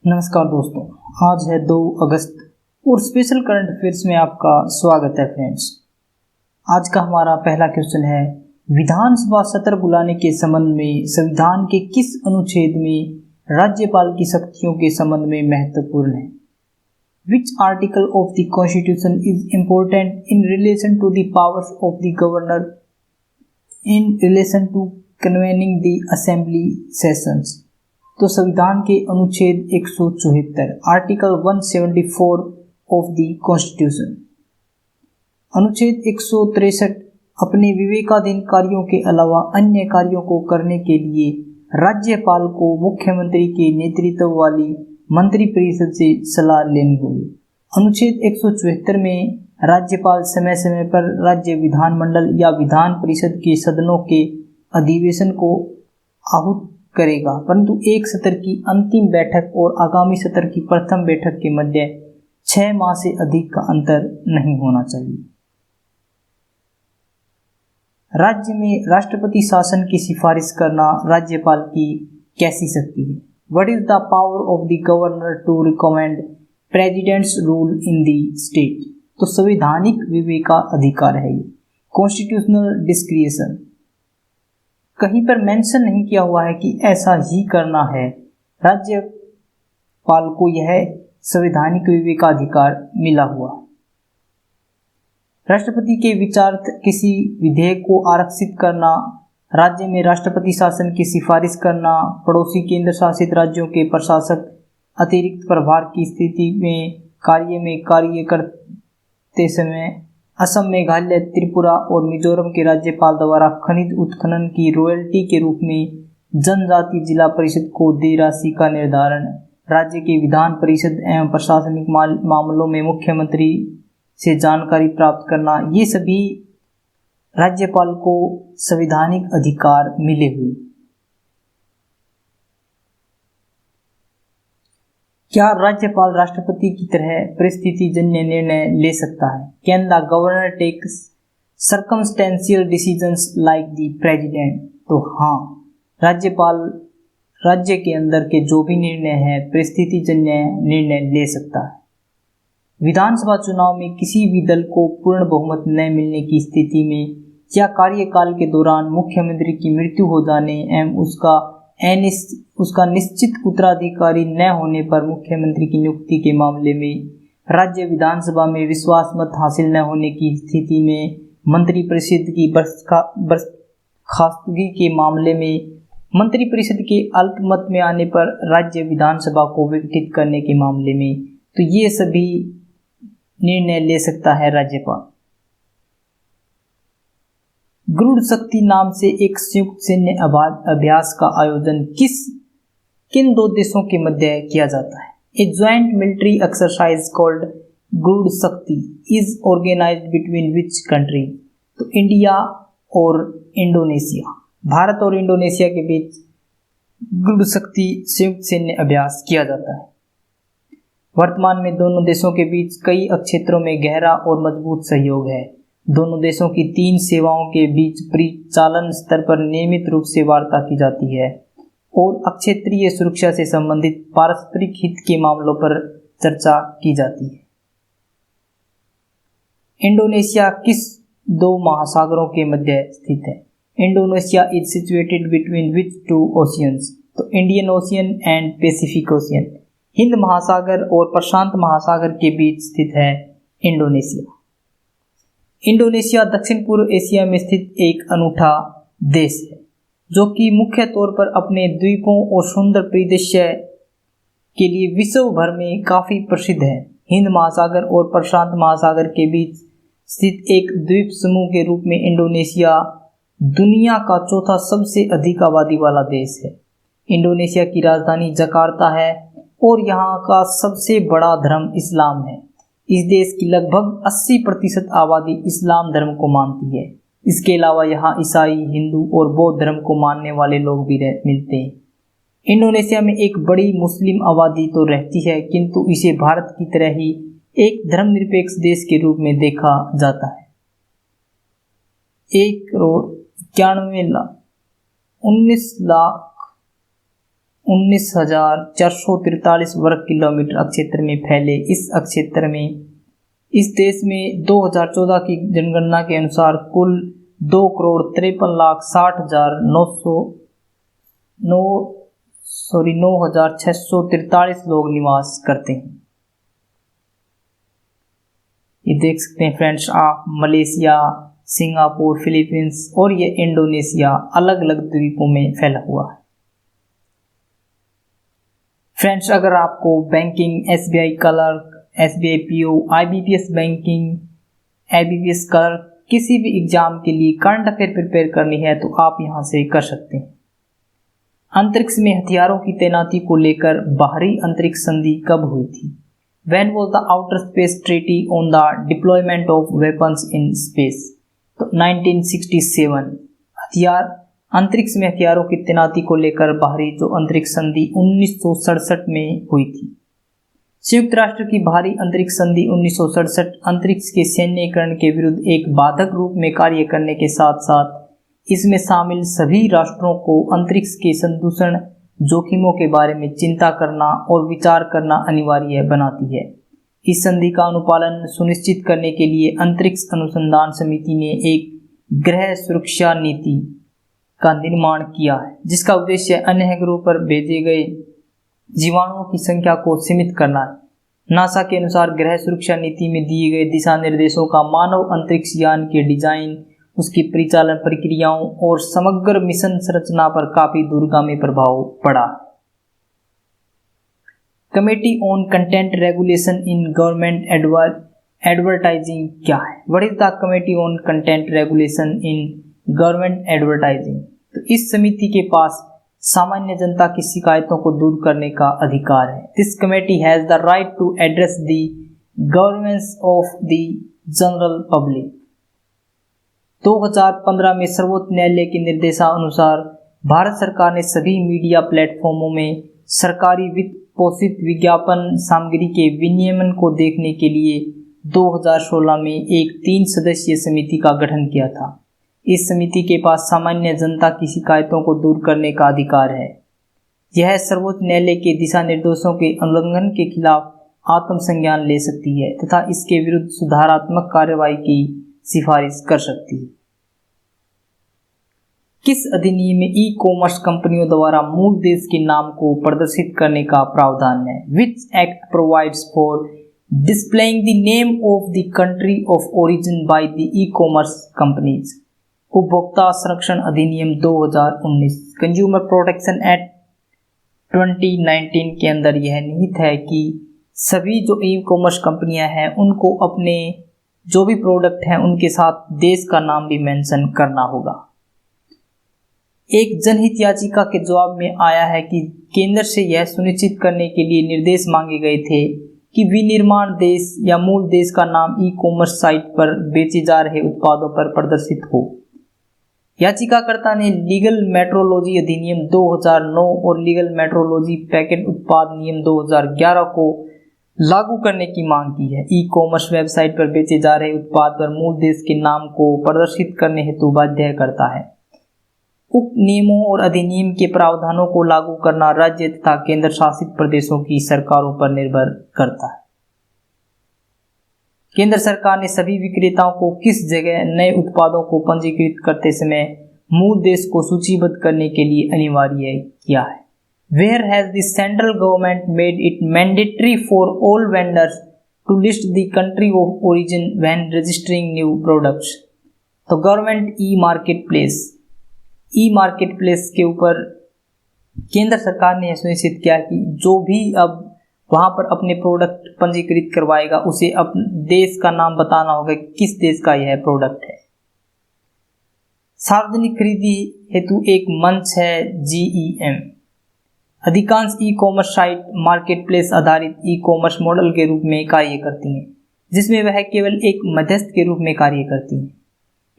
नमस्कार दोस्तों, आज है 2 अगस्त और स्पेशल करंट अफेयर्स में आपका स्वागत है फ्रेंड्स। आज का हमारा पहला क्वेश्चन है, विधानसभा सत्र बुलाने के संबंध में संविधान के किस अनुच्छेद में राज्यपाल की शक्तियों के संबंध में महत्वपूर्ण है? Which article of the Constitution is important in relation to the powers of the governor in relation to convening the assembly sessions? तो संविधान के अनुच्छेद 174 आर्टिकल 174 ऑफ द कॉन्स्टिट्यूशन। अनुच्छेद 163 अपने विवेकाधीन कार्यों के अलावा अन्य कार्यों को करने के लिए राज्यपाल को मुख्यमंत्री के नेतृत्व वाली मंत्रिपरिषद से सलाह लेनी होगी। अनुच्छेद 174 में राज्यपाल समय समय पर राज्य विधानमंडल या विधान परिषद के सदनों के अधिवेशन को आहूत करेगा, परंतु एक सत्र की अंतिम बैठक और आगामी सत्र की प्रथम बैठक के मध्य 6 माह से अधिक का अंतर नहीं होना चाहिए। राज्य में राष्ट्रपति शासन की सिफारिश करना राज्यपाल की कैसी शक्ति है? What is the power of the governor to recommend president's rule in the state? तो संवैधानिक विवेकाधिकार है ये, कॉन्स्टिट्यूशनल डिस्क्रिएशन। कहीं पर मेंशन नहीं किया हुआ है कि ऐसा ही करना है। राज्यपाल को यह संवैधानिक विवेकाधिकार मिला हुआ। राष्ट्रपति के विचारार्थ किसी विधेयक को आरक्षित करना, राज्य में राष्ट्रपति शासन की सिफारिश करना, पड़ोसी केंद्र शासित राज्यों के प्रशासक अतिरिक्त प्रभार की स्थिति में कार्य करते समय असम, मेघालय, त्रिपुरा और मिजोरम के राज्यपाल द्वारा खनिज उत्खनन की रॉयल्टी के रूप में जनजाति जिला परिषद को दी राशि का निर्धारण, राज्य के विधान परिषद एवं प्रशासनिक मामलों में मुख्यमंत्री से जानकारी प्राप्त करना, ये सभी राज्यपाल को संवैधानिक अधिकार मिले हुए। क्या राज्यपाल राष्ट्रपति की तरह परिस्थिति जन्य निर्णय ले सकता है? Can the governor take circumstantial decisions like the president? तो हाँ, राज्यपाल राज्य के अंदर के जो भी निर्णय है परिस्थिति जन्य निर्णय ले सकता है। विधानसभा चुनाव में किसी भी दल को पूर्ण बहुमत न मिलने की स्थिति में या कार्यकाल के दौरान मुख्यमंत्री की मृत्यु हो जाने एवं उसका निश्चित उत्तराधिकारी न होने पर मुख्यमंत्री की नियुक्ति के मामले में, राज्य विधानसभा में विश्वास मत हासिल न होने की स्थिति में, मंत्रिपरिषद की बर्खास्तगी के मामले में, मंत्रिपरिषद के अल्पमत में आने पर राज्य विधानसभा को विघटित करने के मामले में, तो ये सभी निर्णय ले सकता है राज्यपाल। गरुड़ शक्ति नाम से एक संयुक्त सैन्य अभ्यास का आयोजन किन 2 देशों के मध्य किया जाता है? A joint military exercise called Garud Shakti is organised between which country? तो इंडिया और इंडोनेशिया, भारत और इंडोनेशिया के बीच गरुड़ शक्ति संयुक्त सैन्य अभ्यास किया जाता है। वर्तमान में दोनों देशों के बीच कई क्षेत्रों में गहरा और मजबूत सहयोग है। दोनों देशों की 3 सेवाओं के बीच परिचालन स्तर पर नियमित रूप से वार्ता की जाती है और क्षेत्रीय सुरक्षा से संबंधित पारस्परिक हित के मामलों पर चर्चा की जाती है। इंडोनेशिया किस 2 महासागरों के मध्य स्थित है? Indonesia is situated between which 2 oceans? तो Indian ocean and Pacific ocean. हिंद महासागर और प्रशांत महासागर के बीच स्थित है इंडोनेशिया। इंडोनेशिया दक्षिण पूर्व एशिया में स्थित एक अनूठा देश है जो कि मुख्य तौर पर अपने द्वीपों और सुंदर परिदृश्य के लिए विश्व भर में काफ़ी प्रसिद्ध है। हिंद महासागर और प्रशांत महासागर के बीच स्थित एक द्वीप समूह के रूप में इंडोनेशिया दुनिया का 4था सबसे अधिक आबादी वाला देश है। इंडोनेशिया की राजधानी जकार्ता है और यहाँ का सबसे बड़ा धर्म इस्लाम है। इस देश की लगभग 80% आबादी इस्लाम धर्म को मानती है। इसके अलावा यहाँ ईसाई, हिंदू और बौद्ध धर्म को मानने वाले लोग भी मिलते हैं। इंडोनेशिया में एक बड़ी मुस्लिम आबादी तो रहती है, किंतु इसे भारत की तरह ही एक धर्मनिरपेक्ष देश के रूप में देखा जाता है। 1,91,19,00,000 19,443 वर्ग किलोमीटर अक्षेत्र में फैले इस अक्षेत्र में इस देश में 2014 की जनगणना के अनुसार कुल 2,53,60,9,643 लोग निवास करते हैं। ये देख सकते हैं फ्रेंड्स आप, मलेशिया, सिंगापुर, फिलीपींस और ये इंडोनेशिया अलग अलग द्वीपों में फैला हुआ है। फ्रेंड्स अगर आपको banking, SBI clerk, SBI PO, IBPS banking, IBPS clerk किसी भी एग्जाम के लिए करंट अफेयर प्रिपेयर करनी है तो आप यहाँ से कर सकते हैं। अंतरिक्ष में हथियारों की तैनाती को लेकर बाहरी अंतरिक्ष संधि कब हुई थी? When was the Outer Space Treaty on the Deployment of Weapons in Space? तो 1967। अंतरिक्ष में हथियारों की तैनाती को लेकर बाहरी जो अंतरिक्ष संधि 1967 में हुई थी। संयुक्त राष्ट्र की बाहरी अंतरिक्ष संधि 1967 अंतरिक्ष के सैन्यीकरण के विरुद्ध एक बाधक रूप में कार्य करने के साथ साथ इसमें शामिल सभी राष्ट्रों को अंतरिक्ष के संदूषण जोखिमों के बारे में चिंता करना और विचार करना अनिवार्य बनाती है। इस संधि का अनुपालन सुनिश्चित करने के लिए अंतरिक्ष अनुसंधान समिति ने एक ग्रह सुरक्षा नीति का निर्माण किया है, जिसका उद्देश्य अन्य ग्रहों पर भेजे गए जीवाणुओं की संख्या को सीमित करना है। नासा के अनुसार ग्रह सुरक्षा नीति में दिए गए दिशा निर्देशों का मानव अंतरिक्ष यान के डिजाइन, उसकी परिचालन प्रक्रियाओं और समग्र मिशन संरचना पर काफी दूरगामी प्रभाव पड़ा। Committee on content regulation in government advertising क्या है? What is the committee on content regulation in government advertising? तो इस समिति के पास सामान्य जनता की शिकायतों को दूर करने का अधिकार है। This committee has the right to address the governance of the general public. 2015 में सर्वोच्च न्यायालय के निर्देशानुसार भारत सरकार ने सभी मीडिया प्लेटफॉर्मों में सरकारी वित्त पोषित विज्ञापन सामग्री के विनियमन को देखने के लिए 2016 में एक 3 सदस्यीय समिति का गठन किया था। इस समिति के पास सामान्य जनता की शिकायतों को दूर करने का अधिकार है। यह सर्वोच्च न्यायालय के दिशा निर्देशों के उल्लंघन के खिलाफ आत्मसंज्ञान ले सकती है तथा इसके विरुद्ध सुधारात्मक कार्रवाई की सिफारिश कर सकती है। किस अधिनियम में ई कॉमर्स कंपनियों द्वारा मूल देश के नाम को प्रदर्शित करने का प्रावधान है? Which act provides for displaying the name of the country of origin by the e-commerce companies? उपभोक्ता संरक्षण अधिनियम 2019 कंज्यूमर प्रोटेक्शन एक्ट 2019 के अंदर यह निहित है कि सभी जो ई कॉमर्स कंपनियां हैं उनको अपने जो भी प्रोडक्ट हैं उनके साथ देश का नाम भी मेंशन करना होगा। एक जनहित याचिका के जवाब में आया है कि केंद्र से यह सुनिश्चित करने के लिए निर्देश मांगे गए थे कि विनिर्माण देश या मूल देश का नाम ई कॉमर्स साइट पर बेचे जा रहे उत्पादों पर प्रदर्शित हो। याचिकाकर्ता ने लीगल मेट्रोलॉजी अधिनियम 2009 और लीगल मेट्रोलॉजी पैकेट उत्पाद नियम 2011 को लागू करने की मांग की है। ई कॉमर्स वेबसाइट पर बेचे जा रहे उत्पाद पर मूल देश के नाम को प्रदर्शित करने हेतु बाध्य करता है। उक्त नियमों और अधिनियम के प्रावधानों को लागू करना राज्य तथा केंद्र शासित प्रदेशों की सरकारों पर निर्भर करता है। केंद्र सरकार ने सभी विक्रेताओं को किस जगह नए उत्पादों को पंजीकृत करते समय मूल देश को सूचीबद्ध करने के लिए अनिवार्य किया है? Where has the central government made it mandatory for all vendors to list the country of origin when registering new products? तो गवर्नमेंट ई मार्केट प्लेस के ऊपर केंद्र सरकार ने यह सुनिश्चित किया कि जो भी अब वहां पर अपने प्रोडक्ट पंजीकृत करवाएगा उसे अपने देश का नाम बताना होगा कि किस देश का यह प्रोडक्ट है। सार्वजनिक खरीदी हेतु एक मंच है GEM। अधिकांश e commerce site market place आधारित ई कॉमर्स मॉडल के रूप में कार्य करती हैं, जिसमें वह केवल एक मध्यस्थ के रूप में कार्य करती हैं,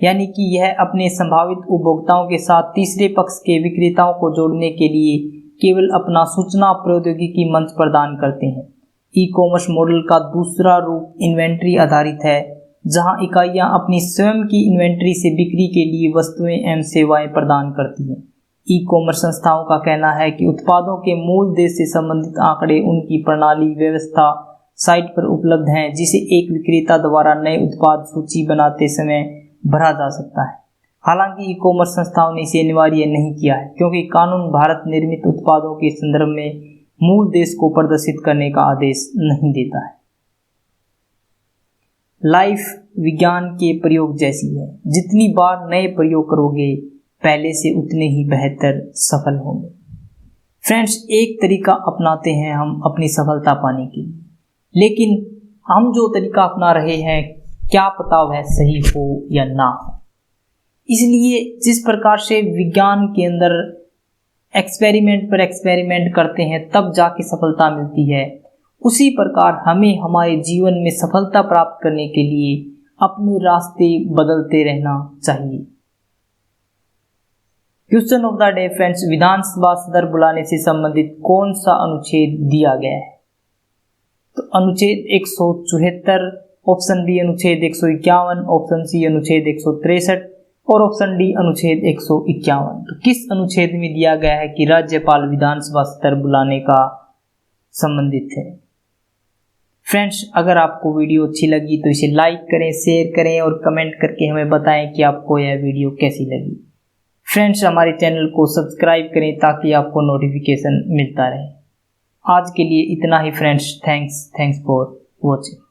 यानी कि यह अपने संभावित उपभोक्ताओं के साथ तीसरे पक्ष के विक्रेताओं को जोड़ने के लिए केवल अपना सूचना प्रौद्योगिकी मंच प्रदान करते हैं। ई कॉमर्स मॉडल का दूसरा रूप इन्वेंट्री आधारित है, जहां इकाइयां अपनी स्वयं की इन्वेंट्री से बिक्री के लिए वस्तुएं एवं सेवाएं प्रदान करती हैं। ई कॉमर्स संस्थाओं का कहना है कि उत्पादों के मूल देश से संबंधित आंकड़े उनकी प्रणाली व्यवस्था साइट पर उपलब्ध हैं, जिसे एक विक्रेता द्वारा नए उत्पाद सूची बनाते समय भरा जा सकता है। हालांकि ई कॉमर्स संस्थाओं ने इसे अनिवार्य नहीं किया है, क्योंकि कानून भारत निर्मित उत्पादों के संदर्भ में मूल देश को प्रदर्शित करने का आदेश नहीं देता है। लाइफ विज्ञान के प्रयोग जैसी है, जितनी बार नए प्रयोग करोगे पहले से उतने ही बेहतर सफल होंगे। फ्रेंड्स, एक तरीका अपनाते हैं हम अपनी सफलता पाने के लिए, लेकिन हम जो तरीका अपना रहे हैं क्या पता वह सही हो या ना हो। इसलिए जिस प्रकार से विज्ञान के अंदर एक्सपेरिमेंट पर एक्सपेरिमेंट करते हैं तब जाके सफलता मिलती है, उसी प्रकार हमें हमारे जीवन में सफलता प्राप्त करने के लिए अपने रास्ते बदलते रहना चाहिए। Question of the day friends, विधानसभा सत्र बुलाने से संबंधित कौन सा अनुच्छेद दिया गया है? तो अनुच्छेद 174, ऑप्शन बी अनुच्छेद 151, ऑप्शन सी अनुच्छेद 163 और ऑप्शन डी अनुच्छेद 151। तो किस अनुच्छेद में दिया गया है कि राज्यपाल विधानसभा सत्र बुलाने का संबंधित है? फ्रेंड्स, अगर आपको वीडियो अच्छी लगी तो इसे लाइक करें, शेयर करें और कमेंट करके हमें बताएं कि आपको यह वीडियो कैसी लगी। फ्रेंड्स, हमारे चैनल को सब्सक्राइब करें ताकि आपको नोटिफिकेशन मिलता रहे। आज के लिए इतना ही फ्रेंड्स। Thanks for watching.